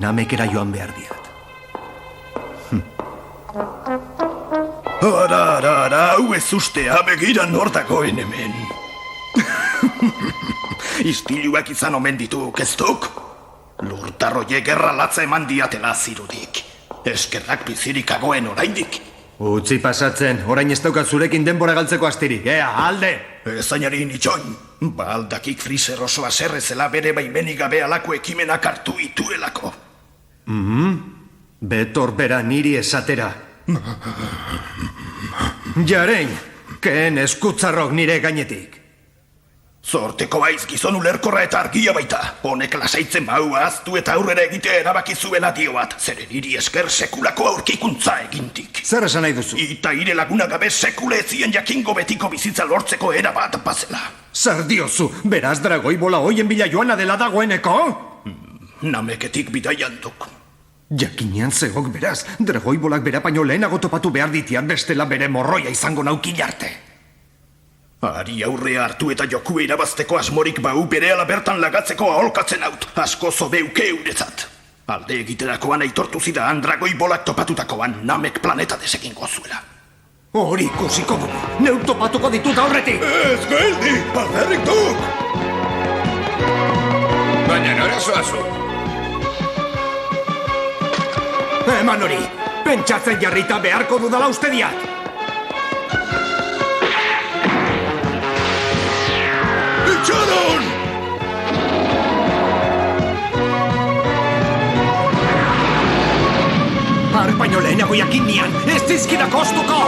Namekera joan behar diat. Ara, hau ez ustea begira nortakoen hemen. Istiluak izan omen ditu, kestuk? Lurtarroie gerra latza eman diatela zirudik. Eskerrak bizirik agoen oraindik. Utzi pasatzen, orain ez daukat zurekin denbora galtzeko astirik, alde! Ezainari nitxoin, baldakik Freezer oso aserrezela bere baimenik gabe alako ekimenak hartu ituelako. Betor bera niri esatera. Jaren, keen eskutzarrok nire gainetik. Zorteko baiz gizon ulerkorra eta argia baita. Honek lasaitzen bau ahaztu eta aurrera egitea erabaki zuela dio bat. Zeren niri esker sekulako aurkikuntza egintik. Zer esan nahi duzu? Ita ire laguna gabe sekule ezien jakingo betiko bizitza lortzeko era bat bazela. Zer diozu, beraz dragoi bola hoien bila joana dela dagoeneko? Nameketik bidaian duk. Jakinean zegok beraz, dragoi bolak bera paino lehenago topatu behar ditian bestela bere morroia izango naukil arte. Ari aurrea hartu eta joku irabazteko asmorik bau berehala bertan lagatzeko aholkatzen haut, asko zobeuke euretzat. Alde egiterakoan aitortu zidaan dragoi bolak topatutakoan namek planeta desekingo zuela. Hori ikusiko du, neu topatuko ditut aurretik! Ez geldi, alderrik duk! Baina nora zoazu? Eman hori, pentsatzen jarrita beharko dudala uste diat! Itxaron! Har baino lehenago jakin nian, ez dizkidak oztuko!